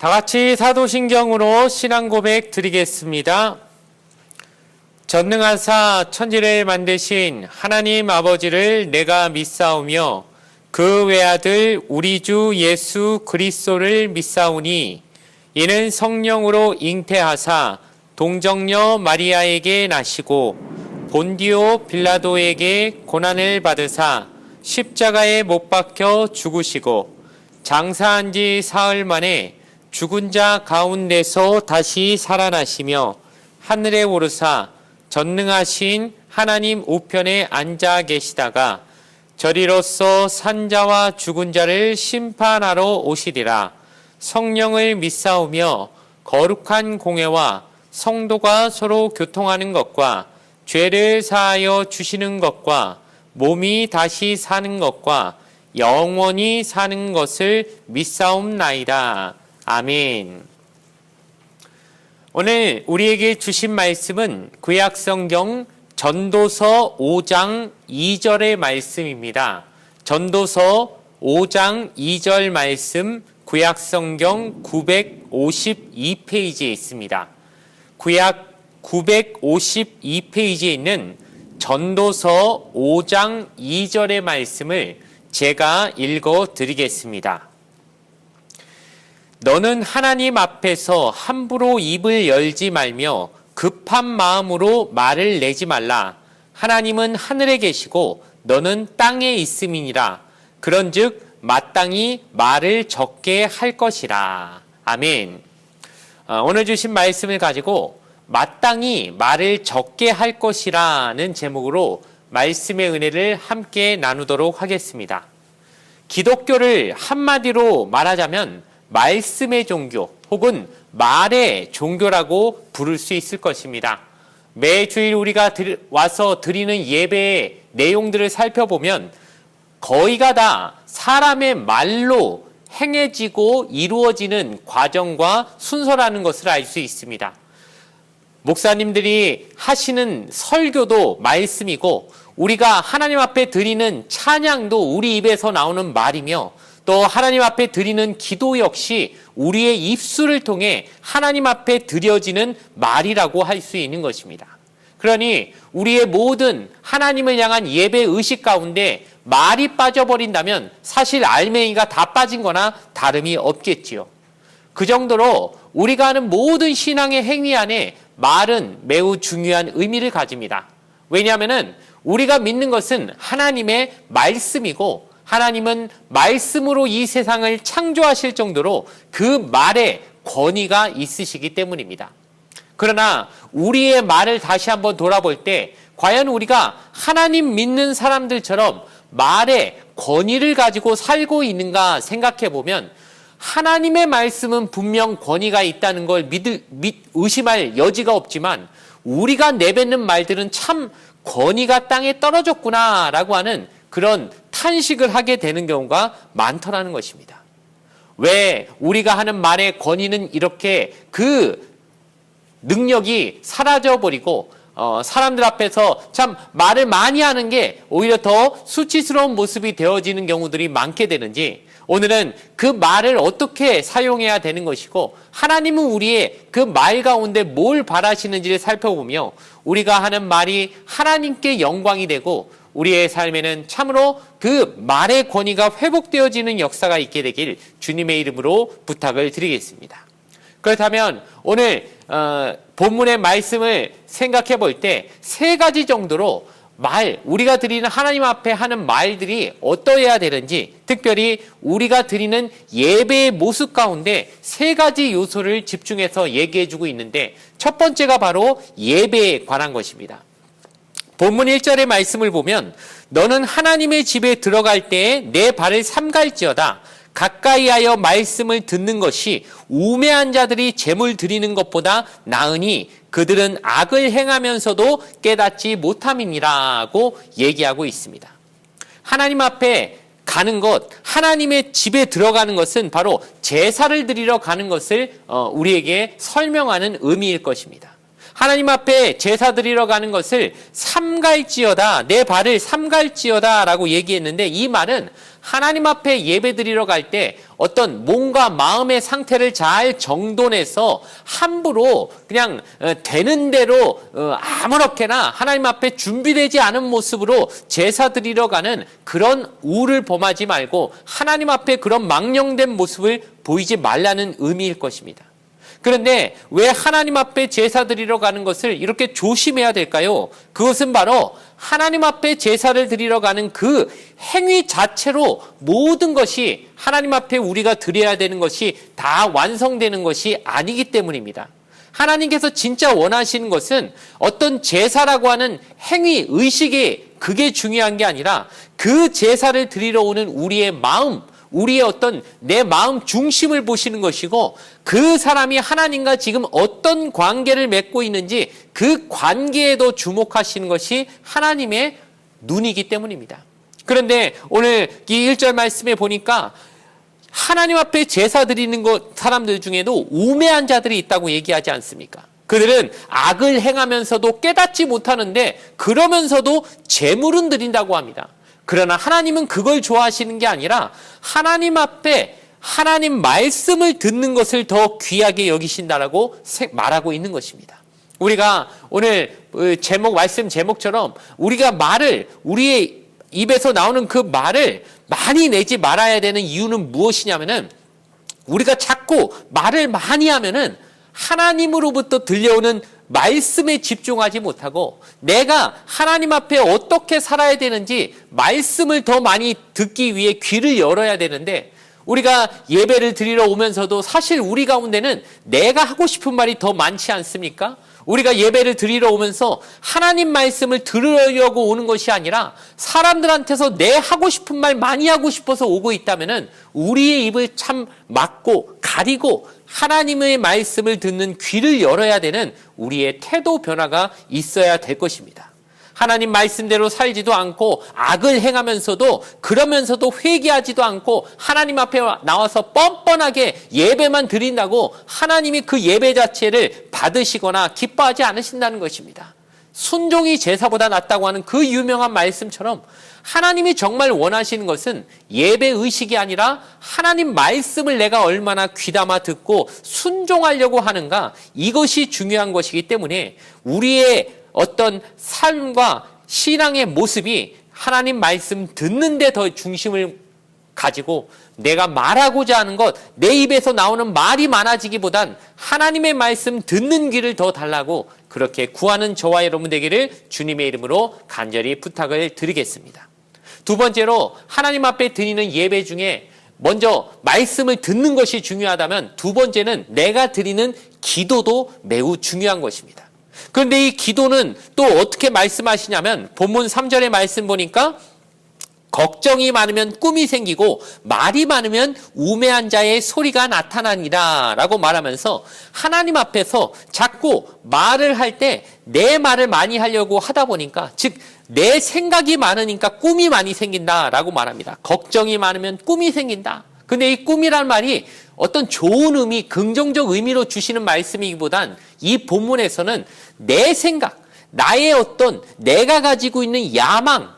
다 같이 사도신경으로 신앙 고백 드리겠습니다. 전능하사 천지를 만드신 하나님 아버지를 내가 믿사오며 그 외아들 우리 주 예수 그리스도를 믿사오니 이는 성령으로 잉태하사 동정녀 마리아에게 나시고 본디오 빌라도에게 고난을 받으사 십자가에 못 박혀 죽으시고 장사한 지 사흘 만에 죽은 자 가운데서 다시 살아나시며 하늘에 오르사 전능하신 하나님 우편에 앉아 계시다가 저리로서 산자와 죽은 자를 심판하러 오시리라. 성령을 믿사오며 거룩한 공회와 성도가 서로 교통하는 것과 죄를 사하여 주시는 것과 몸이 다시 사는 것과 영원히 사는 것을 믿사옵나이다. 아멘. 오늘 우리에게 주신 말씀은 구약성경 전도서 5장 2절의 말씀입니다. 전도서 5장 2절 말씀 구약성경 952페이지에 있습니다. 구약 952페이지에 있는 전도서 5장 2절의 말씀을 제가 읽어 드리겠습니다. 너는 하나님 앞에서 함부로 입을 열지 말며 급한 마음으로 말을 내지 말라. 하나님은 하늘에 계시고 너는 땅에 있음이니라. 그런즉 마땅히 말을 적게 할 것이라. 아멘. 오늘 주신 말씀을 가지고 마땅히 말을 적게 할 것이라는 제목으로 말씀의 은혜를 함께 나누도록 하겠습니다. 기독교를 한마디로 말하자면 말씀의 종교 혹은 말의 종교라고 부를 수 있을 것입니다. 매주일 우리가 와서 드리는 예배의 내용들을 살펴보면 거의가 다 사람의 말로 행해지고 이루어지는 과정과 순서라는 것을 알 수 있습니다. 목사님들이 하시는 설교도 말씀이고 우리가 하나님 앞에 드리는 찬양도 우리 입에서 나오는 말이며 또 하나님 앞에 드리는 기도 역시 우리의 입술을 통해 하나님 앞에 드려지는 말이라고 할 수 있는 것입니다. 그러니 우리의 모든 하나님을 향한 예배 의식 가운데 말이 빠져버린다면 사실 알맹이가 다 빠진 거나 다름이 없겠지요. 그 정도로 우리가 하는 모든 신앙의 행위 안에 말은 매우 중요한 의미를 가집니다. 왜냐하면 우리가 믿는 것은 하나님의 말씀이고 하나님은 말씀으로 이 세상을 창조하실 정도로 그 말에 권위가 있으시기 때문입니다. 그러나 우리의 말을 다시 한번 돌아볼 때 과연 우리가 하나님 믿는 사람들처럼 말에 권위를 가지고 살고 있는가 생각해 보면 하나님의 말씀은 분명 권위가 있다는 걸 의심할 여지가 없지만 우리가 내뱉는 말들은 참 권위가 땅에 떨어졌구나라고 하는 그런 탄식을 하게 되는 경우가 많더라는 것입니다. 왜 우리가 하는 말의 권위는 이렇게 그 능력이 사라져버리고 사람들 앞에서 참 말을 많이 하는 게 오히려 더 수치스러운 모습이 되어지는 경우들이 많게 되는지 오늘은 그 말을 어떻게 사용해야 되는 것이고 하나님은 우리의 그 말 가운데 뭘 바라시는지를 살펴보며 우리가 하는 말이 하나님께 영광이 되고 우리의 삶에는 참으로 그 말의 권위가 회복되어지는 역사가 있게 되길 주님의 이름으로 부탁을 드리겠습니다. 그렇다면 오늘 본문의 말씀을 생각해 볼 때 세 가지 정도로 우리가 드리는 하나님 앞에 하는 말들이 어떠해야 되는지 특별히 우리가 드리는 예배의 모습 가운데 세 가지 요소를 집중해서 얘기해 주고 있는데 첫 번째가 바로 예배에 관한 것입니다. 본문 1절의 말씀을 보면 너는 하나님의 집에 들어갈 때에 내 발을 삼갈지어다. 가까이 하여 말씀을 듣는 것이 우매한 자들이 제물 드리는 것보다 나으니 그들은 악을 행하면서도 깨닫지 못함이니라고 얘기하고 있습니다. 하나님 앞에 가는 것, 하나님의 집에 들어가는 것은 바로 제사를 드리러 가는 것을 우리에게 설명하는 의미일 것입니다. 하나님 앞에 제사 드리러 가는 것을 삼갈지어다, 내 발을 삼갈지어다 라고 얘기했는데, 이 말은 하나님 앞에 예배 드리러 갈 때 어떤 몸과 마음의 상태를 잘 정돈해서 함부로 그냥 되는 대로 아무렇게나 하나님 앞에 준비되지 않은 모습으로 제사 드리러 가는 그런 우를 범하지 말고 하나님 앞에 그런 망령된 모습을 보이지 말라는 의미일 것입니다. 그런데 왜 하나님 앞에 제사 드리러 가는 것을 이렇게 조심해야 될까요? 그것은 바로 하나님 앞에 제사를 드리러 가는 그 행위 자체로 모든 것이 하나님 앞에 우리가 드려야 되는 것이 다 완성되는 것이 아니기 때문입니다. 하나님께서 진짜 원하시는 것은 어떤 제사라고 하는 행위, 의식이 그게 중요한 게 아니라 그 제사를 드리러 오는 우리의 마음, 우리의 어떤 내 마음 중심을 보시는 것이고, 그 사람이 하나님과 지금 어떤 관계를 맺고 있는지 그 관계에도 주목하시는 것이 하나님의 눈이기 때문입니다. 그런데 오늘 이 1절 말씀에 보니까 하나님 앞에 제사 드리는 사람들 중에도 우매한 자들이 있다고 얘기하지 않습니까? 그들은 악을 행하면서도 깨닫지 못하는데 그러면서도 제물은 드린다고 합니다. 그러나 하나님은 그걸 좋아하시는 게 아니라 하나님 앞에 하나님 말씀을 듣는 것을 더 귀하게 여기신다라고 말하고 있는 것입니다. 우리가 오늘 말씀 제목처럼 우리가 우리의 입에서 나오는 그 말을 많이 내지 말아야 되는 이유는 무엇이냐면은, 우리가 자꾸 말을 많이 하면은 하나님으로부터 들려오는 말씀에 집중하지 못하고 내가 하나님 앞에 어떻게 살아야 되는지 말씀을 더 많이 듣기 위해 귀를 열어야 되는데, 우리가 예배를 드리러 오면서도 사실 우리 가운데는 내가 하고 싶은 말이 더 많지 않습니까? 우리가 예배를 드리러 오면서 하나님 말씀을 들으려고 오는 것이 아니라 사람들한테서 내 하고 싶은 말 많이 하고 싶어서 오고 있다면은 우리의 입을 참 막고 가리고 하나님의 말씀을 듣는 귀를 열어야 되는 우리의 태도 변화가 있어야 될 것입니다. 하나님 말씀대로 살지도 않고 악을 행하면서도 그러면서도 회개하지도 않고 하나님 앞에 나와서 뻔뻔하게 예배만 드린다고 하나님이 그 예배 자체를 받으시거나 기뻐하지 않으신다는 것입니다. 순종이 제사보다 낫다고 하는 그 유명한 말씀처럼 하나님이 정말 원하시는 것은 예배 의식이 아니라 하나님 말씀을 내가 얼마나 귀담아 듣고 순종하려고 하는가, 이것이 중요한 것이기 때문에 우리의 어떤 삶과 신앙의 모습이 하나님 말씀 듣는 데 더 중심을 가지고 내가 말하고자 하는 것, 내 입에서 나오는 말이 많아지기보단 하나님의 말씀 듣는 귀를 더 달라고 그렇게 구하는 저와 여러분 되기를 주님의 이름으로 간절히 부탁을 드리겠습니다. 두 번째로 하나님 앞에 드리는 예배 중에 먼저 말씀을 듣는 것이 중요하다면 두 번째는 내가 드리는 기도도 매우 중요한 것입니다. 그런데 이 기도는 또 어떻게 말씀하시냐면 본문 3절의 말씀 보니까 걱정이 많으면 꿈이 생기고 말이 많으면 우매한 자의 소리가 나타나니라 라고 말하면서 하나님 앞에서 자꾸 말을 할 때 내 말을 많이 하려고 하다 보니까, 즉 내 생각이 많으니까 꿈이 많이 생긴다라고 말합니다. 걱정이 많으면 꿈이 생긴다. 근데 이 꿈이란 말이 어떤 좋은 의미, 긍정적 의미로 주시는 말씀이기보단 이 본문에서는 내 생각, 나의 어떤 내가 가지고 있는 야망,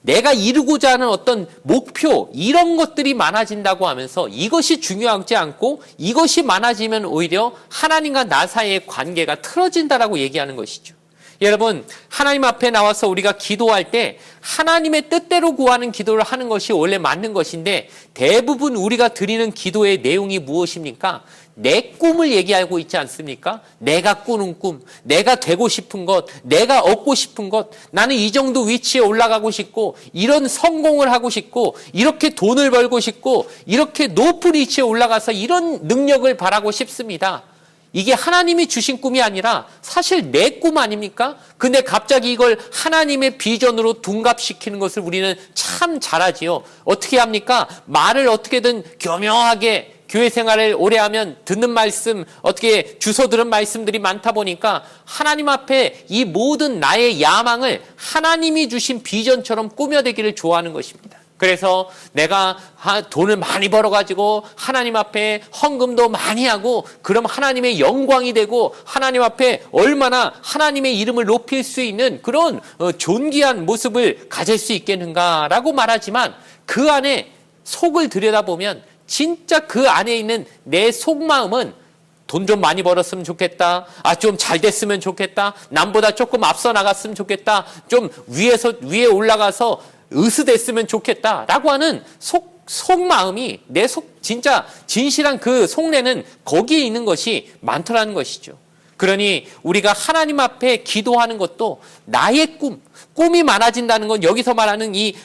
내가 이루고자 하는 어떤 목표, 이런 것들이 많아진다고 하면서 이것이 중요하지 않고 이것이 많아지면 오히려 하나님과 나 사이의 관계가 틀어진다라고 얘기하는 것이죠. 여러분, 하나님 앞에 나와서 우리가 기도할 때 하나님의 뜻대로 구하는 기도를 하는 것이 원래 맞는 것인데, 대부분 우리가 드리는 기도의 내용이 무엇입니까? 내 꿈을 얘기하고 있지 않습니까? 내가 꾸는 꿈, 내가 되고 싶은 것, 내가 얻고 싶은 것, 나는 이 정도 위치에 올라가고 싶고, 이런 성공을 하고 싶고, 이렇게 돈을 벌고 싶고, 이렇게 높은 위치에 올라가서 이런 능력을 바라고 싶습니다. 이게 하나님이 주신 꿈이 아니라 사실 내 꿈 아닙니까? 근데 갑자기 이걸 하나님의 비전으로 둔갑시키는 것을 우리는 참 잘하지요. 어떻게 합니까? 말을 어떻게든 교묘하게, 교회 생활을 오래 하면 듣는 말씀, 어떻게 주워 들은 말씀들이 많다 보니까 하나님 앞에 이 모든 나의 야망을 하나님이 주신 비전처럼 꾸며대기를 좋아하는 것입니다. 그래서 내가 돈을 많이 벌어가지고 하나님 앞에 헌금도 많이 하고 그럼 하나님의 영광이 되고 하나님 앞에 얼마나 하나님의 이름을 높일 수 있는 그런 존귀한 모습을 가질 수 있겠는가라고 말하지만 그 안에 속을 들여다보면 진짜 그 안에 있는 내 속마음은 돈 좀 많이 벌었으면 좋겠다. 좀 잘 됐으면 좋겠다. 남보다 조금 앞서 나갔으면 좋겠다. 좀 위에 올라가서 으스댔으면 좋겠다라고 하는 속마음이 내 진짜 진실한 그 속내는 거기에 있는 것이 많더라는 것이죠. 그러니 우리가 하나님 앞에 기도하는 것도 나의 꿈이 많아진다는 건 여기서 말하는 이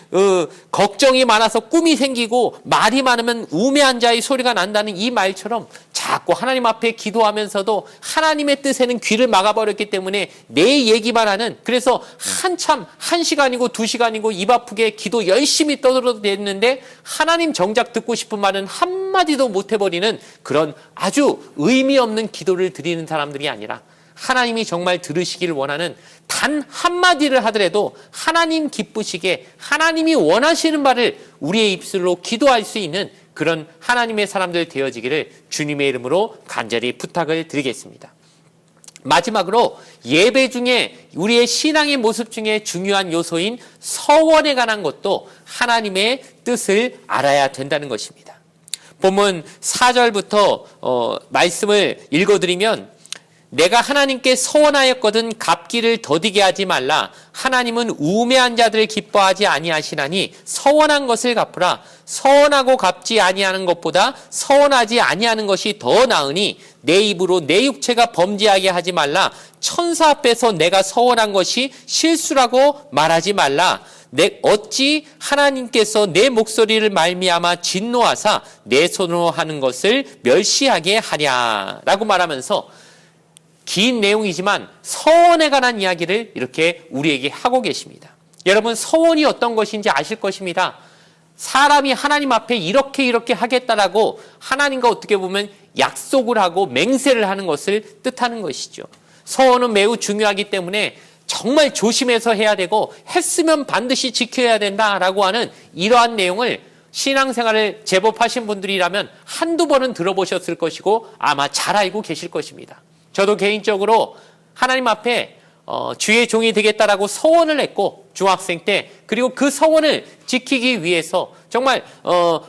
걱정이 많아서 꿈이 생기고 말이 많으면 우매한 자의 소리가 난다는 이 말처럼 자꾸 하나님 앞에 기도하면서도 하나님의 뜻에는 귀를 막아버렸기 때문에 내 얘기만 하는 그래서 한참 1시간이고 2시간이고 입 아프게 기도 열심히 떠들어댔는데 하나님 정작 듣고 싶은 말은 한마디도 못 해버리는 그런 아주 의미 없는 기도를 드리는 사람들이 아니라 하나님이 정말 들으시길 원하는 단 한마디를 하더라도 하나님 기쁘시게 하나님이 원하시는 바를 우리의 입술로 기도할 수 있는 그런 하나님의 사람들 되어지기를 주님의 이름으로 간절히 부탁을 드리겠습니다. 마지막으로 예배 중에 우리의 신앙의 모습 중에 중요한 요소인 서원에 관한 것도 하나님의 뜻을 알아야 된다는 것입니다. 본문 4절부터 말씀을 읽어드리면 내가 하나님께 서원하였거든 갚기를 더디게 하지 말라. 하나님은 우매한 자들을 기뻐하지 아니하시나니 서원한 것을 갚으라. 서원하고 갚지 아니하는 것보다 서원하지 아니하는 것이 더 나으니 내 입으로 내 육체가 범죄하게 하지 말라. 천사 앞에서 내가 서원한 것이 실수라고 말하지 말라. 어찌 하나님께서 내 목소리를 말미암아 진노하사 내 손으로 하는 것을 멸시하게 하냐라고 말하면서 긴 내용이지만 서원에 관한 이야기를 이렇게 우리에게 하고 계십니다. 여러분 서원이 어떤 것인지 아실 것입니다. 사람이 하나님 앞에 이렇게 하겠다라고 하나님과 어떻게 보면 약속을 하고 맹세를 하는 것을 뜻하는 것이죠. 서원은 매우 중요하기 때문에 정말 조심해서 해야 되고 했으면 반드시 지켜야 된다라고 하는 이러한 내용을 신앙생활을 제법 하신 분들이라면 한두 번은 들어보셨을 것이고 아마 잘 알고 계실 것입니다. 저도 개인적으로 하나님 앞에 주의 종이 되겠다라고 서원을 했고 중학생 때 그리고 그 서원을 지키기 위해서 정말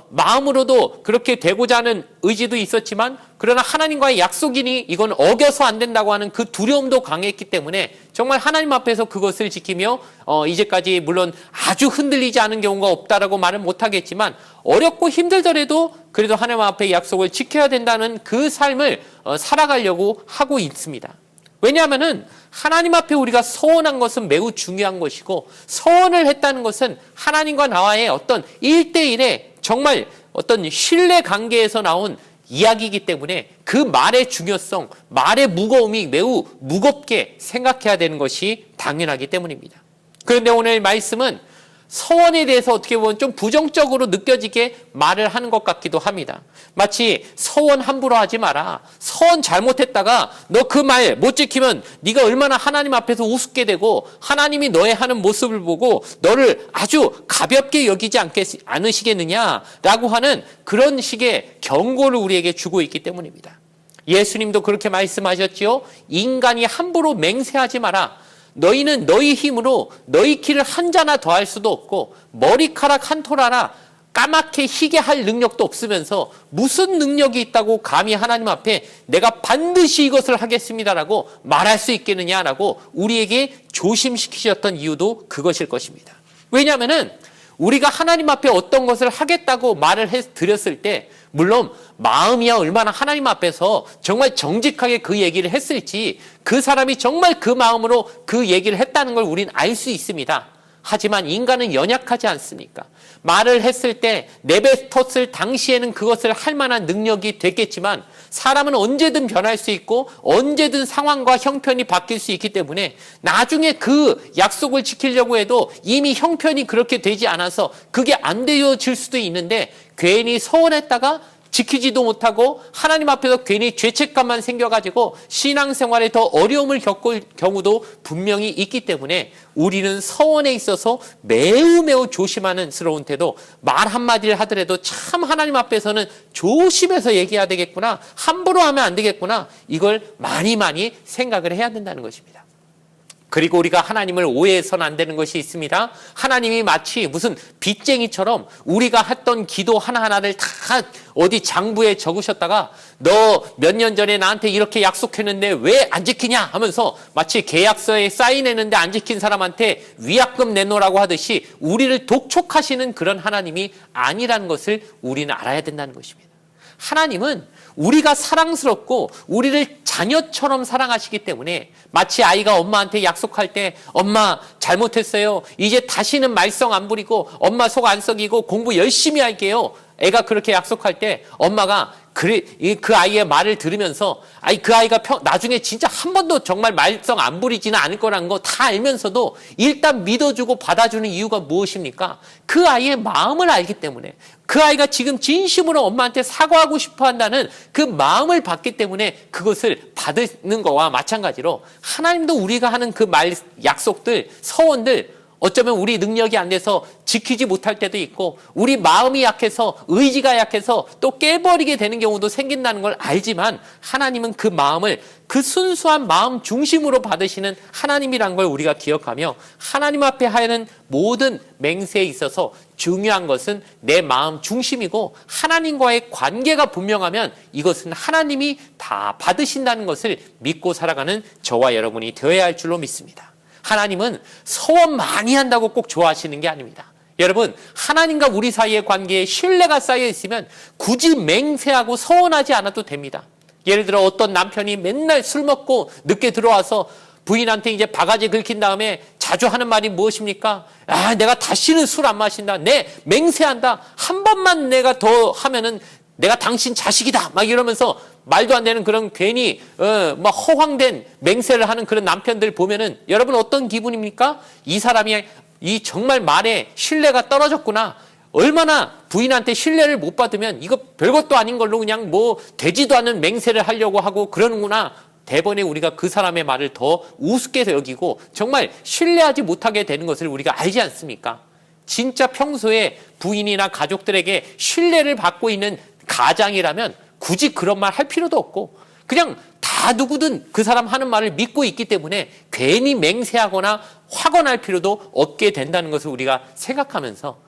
마음으로도 그렇게 되고자 하는 의지도 있었지만 그러나 하나님과의 약속이니 이건 어겨서 안 된다고 하는 그 두려움도 강했기 때문에 정말 하나님 앞에서 그것을 지키며 이제까지 물론 아주 흔들리지 않은 경우가 없다라고 말은 못하겠지만 어렵고 힘들더라도 그래도 하나님 앞에 약속을 지켜야 된다는 그 삶을 살아가려고 하고 있습니다. 왜냐하면은 하나님 앞에 우리가 서원한 것은 매우 중요한 것이고 서원을 했다는 것은 하나님과 나와의 어떤 1대1의 정말 어떤 신뢰 관계에서 나온 이야기이기 때문에 그 말의 중요성, 말의 무거움이 매우 무겁게 생각해야 되는 것이 당연하기 때문입니다. 그런데 오늘 말씀은 서원에 대해서 어떻게 보면 좀 부정적으로 느껴지게 말을 하는 것 같기도 합니다. 마치 서원 함부로 하지 마라. 서원 잘못했다가 너 그 말 못 지키면 네가 얼마나 하나님 앞에서 우습게 되고 하나님이 너의 하는 모습을 보고 너를 아주 가볍게 여기지 않으시겠느냐라고 하는 그런 식의 경고를 우리에게 주고 있기 때문입니다. 예수님도 그렇게 말씀하셨지요. 인간이 함부로 맹세하지 마라. 너희는 너희 힘으로 너희 키를 한 자나 더할 수도 없고 머리카락 한 톨 하나 까맣게 희게 할 능력도 없으면서 무슨 능력이 있다고 감히 하나님 앞에 내가 반드시 이것을 하겠습니다라고 말할 수 있겠느냐라고 우리에게 조심시키셨던 이유도 그것일 것입니다. 왜냐하면은 우리가 하나님 앞에 어떤 것을 하겠다고 말을 드렸을 때 물론 마음이야 얼마나 하나님 앞에서 정말 정직하게 그 얘기를 했을지 그 사람이 정말 그 마음으로 그 얘기를 했다는 걸 우리는 알 수 있습니다. 하지만 인간은 연약하지 않습니까? 말을 했을 때 내뱉었을 당시에는 그것을 할 만한 능력이 됐겠지만 사람은 언제든 변할 수 있고 언제든 상황과 형편이 바뀔 수 있기 때문에 나중에 그 약속을 지키려고 해도 이미 형편이 그렇게 되지 않아서 그게 안 되어질 수도 있는데 괜히 서운했다가 지키지도 못하고 하나님 앞에서 괜히 죄책감만 생겨가지고 신앙생활에 더 어려움을 겪을 경우도 분명히 있기 때문에 우리는 서원에 있어서 매우 조심하는 스러운 태도, 말 한마디를 하더라도 참 하나님 앞에서는 조심해서 얘기해야 되겠구나, 함부로 하면 안 되겠구나, 이걸 많이 생각을 해야 된다는 것입니다. 그리고 우리가 하나님을 오해해서는 안 되는 것이 있습니다. 하나님이 마치 무슨 빚쟁이처럼 우리가 했던 기도 하나하나를 다 어디 장부에 적으셨다가 너 몇 년 전에 나한테 이렇게 약속했는데 왜 안 지키냐 하면서 마치 계약서에 사인했는데 안 지킨 사람한테 위약금 내놓으라고 하듯이 우리를 독촉하시는 그런 하나님이 아니라는 것을 우리는 알아야 된다는 것입니다. 하나님은 우리가 사랑스럽고 우리를 자녀처럼 사랑하시기 때문에 마치 아이가 엄마한테 약속할 때 엄마 잘못했어요, 이제 다시는 말썽 안 부리고 엄마 속 안 썩이고 공부 열심히 할게요, 애가 그렇게 약속할 때 엄마가 그 아이의 말을 들으면서 그 아이가 나중에 진짜 한 번도 정말 말썽 안 부리지는 않을 거라는 거 다 알면서도 일단 믿어주고 받아주는 이유가 무엇입니까? 그 아이의 마음을 알기 때문에, 그 아이가 지금 진심으로 엄마한테 사과하고 싶어 한다는 그 마음을 받기 때문에 그것을 받는 거와 마찬가지로 하나님도 우리가 하는 그 약속들, 서원들 어쩌면 우리 능력이 안 돼서 지키지 못할 때도 있고 우리 마음이 약해서, 의지가 약해서 또 깨버리게 되는 경우도 생긴다는 걸 알지만 하나님은 그 마음을 그 순수한 마음 중심으로 받으시는 하나님이란 걸 우리가 기억하며 하나님 앞에 하는 모든 맹세에 있어서 중요한 것은 내 마음 중심이고 하나님과의 관계가 분명하면 이것은 하나님이 다 받으신다는 것을 믿고 살아가는 저와 여러분이 되어야 할 줄로 믿습니다. 하나님은 서원 많이 한다고 꼭 좋아하시는 게 아닙니다. 여러분, 하나님과 우리 사이의 관계에 신뢰가 쌓여 있으면 굳이 맹세하고 서원하지 않아도 됩니다. 예를 들어 어떤 남편이 맨날 술 먹고 늦게 들어와서 부인한테 이제 바가지 긁힌 다음에 자주 하는 말이 무엇입니까? 내가 다시는 술 안 마신다. 맹세한다. 한 번만 내가 더 하면은 내가 당신 자식이다. 막 이러면서 말도 안 되는 그런 괜히 막 허황된 맹세를 하는 그런 남편들 보면은 여러분 어떤 기분입니까? 이 사람이 이 정말 말에 신뢰가 떨어졌구나. 얼마나 부인한테 신뢰를 못 받으면 이거 별것도 아닌 걸로 그냥 뭐 되지도 않는 맹세를 하려고 하고 그러는구나. 대번에 우리가 그 사람의 말을 더 우습게 여기고 정말 신뢰하지 못하게 되는 것을 우리가 알지 않습니까? 진짜 평소에 부인이나 가족들에게 신뢰를 받고 있는 가장이라면 굳이 그런 말 할 필요도 없고 그냥 다 누구든 그 사람 하는 말을 믿고 있기 때문에 괜히 맹세하거나 확언할 필요도 없게 된다는 것을 우리가 생각하면서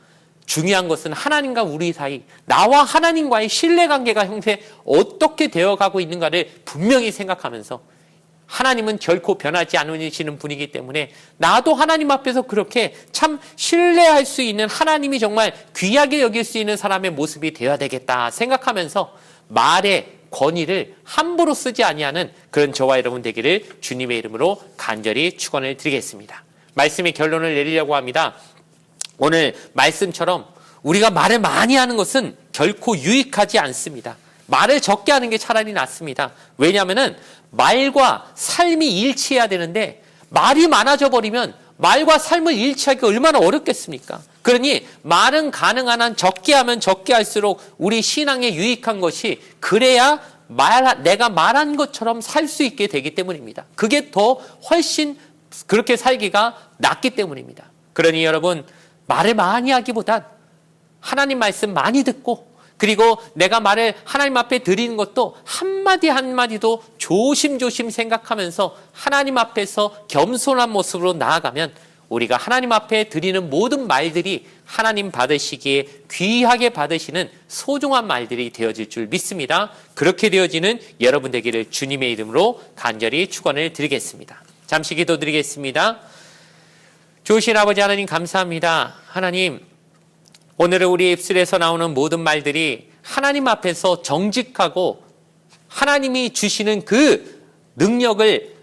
중요한 것은 하나님과 우리 사이, 나와 하나님과의 신뢰관계가 형태 어떻게 되어가고 있는가를 분명히 생각하면서 하나님은 결코 변하지 않으시는 분이기 때문에 나도 하나님 앞에서 그렇게 참 신뢰할 수 있는, 하나님이 정말 귀하게 여길 수 있는 사람의 모습이 되어야 되겠다 생각하면서 말의 권위를 함부로 쓰지 아니하는 그런 저와 여러분 되기를 주님의 이름으로 간절히 축원을 드리겠습니다. 말씀의 결론을 내리려고 합니다. 오늘 말씀처럼 우리가 말을 많이 하는 것은 결코 유익하지 않습니다. 말을 적게 하는 게 차라리 낫습니다. 왜냐하면 말과 삶이 일치해야 되는데 말이 많아져 버리면 말과 삶을 일치하기가 얼마나 어렵겠습니까? 그러니 말은 가능한 한 적게 하면 적게 할수록 우리 신앙에 유익한 것이, 그래야 내가 말한 것처럼 살 수 있게 되기 때문입니다. 그게 더 훨씬 그렇게 살기가 낫기 때문입니다. 그러니 여러분, 말을 많이 하기보단 하나님 말씀 많이 듣고, 그리고 내가 말을 하나님 앞에 드리는 것도 한마디 한마디도 조심조심 생각하면서 하나님 앞에서 겸손한 모습으로 나아가면 우리가 하나님 앞에 드리는 모든 말들이 하나님 받으시기에 귀하게 받으시는 소중한 말들이 되어질 줄 믿습니다. 그렇게 되어지는 여러분 되기를 주님의 이름으로 간절히 축원을 드리겠습니다. 잠시 기도드리겠습니다. 좋으신 아버지 하나님, 감사합니다. 하나님, 오늘은 우리 입술에서 나오는 모든 말들이 하나님 앞에서 정직하고 하나님이 주시는 그 능력을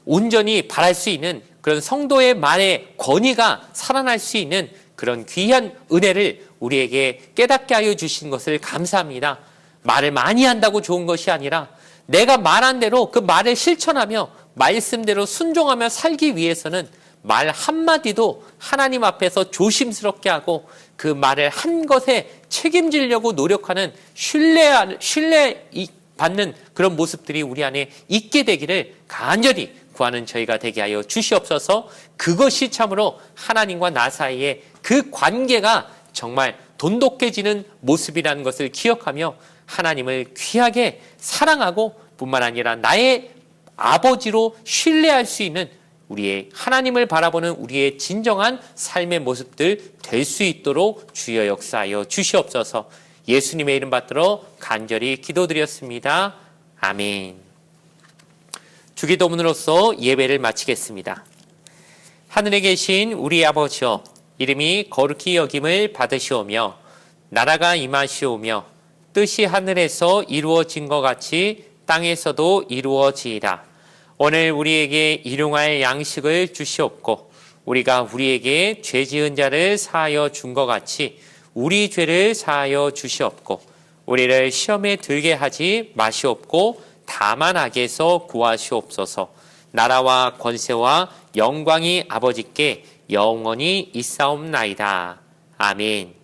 온전히 발할 수 있는 그런 성도의 말의 권위가 살아날 수 있는 그런 귀한 은혜를 우리에게 깨닫게 하여 주신 것을 감사합니다. 말을 많이 한다고 좋은 것이 아니라 내가 말한 대로 그 말을 실천하며 말씀대로 순종하며 살기 위해서는 말 한마디도 하나님 앞에서 조심스럽게 하고 그 말을 한 것에 책임지려고 노력하는 신뢰 받는 그런 모습들이 우리 안에 있게 되기를 간절히 구하는 저희가 되게 하여 주시옵소서. 그것이 참으로 하나님과 나 사이의 그 관계가 정말 돈독해지는 모습이라는 것을 기억하며 하나님을 귀하게 사랑하고 뿐만 아니라 나의 아버지로 신뢰할 수 있는 우리의 하나님을 바라보는 우리의 진정한 삶의 모습들 될 수 있도록 주여 역사하여 주시옵소서. 예수님의 이름 받들어 간절히 기도드렸습니다. 아멘. 주기도문으로서 예배를 마치겠습니다. 하늘에 계신 우리 아버지여, 이름이 거룩히 여김을 받으시오며 나라가 임하시오며 뜻이 하늘에서 이루어진 것 같이 땅에서도 이루어지이다. 오늘 우리에게 일용할 양식을 주시옵고 우리가 우리에게 죄 지은 자를 사하여 준 것 같이 우리 죄를 사하여 주시옵고 우리를 시험에 들게 하지 마시옵고 다만 악에서 구하시옵소서. 나라와 권세와 영광이 아버지께 영원히 있사옵나이다. 아멘.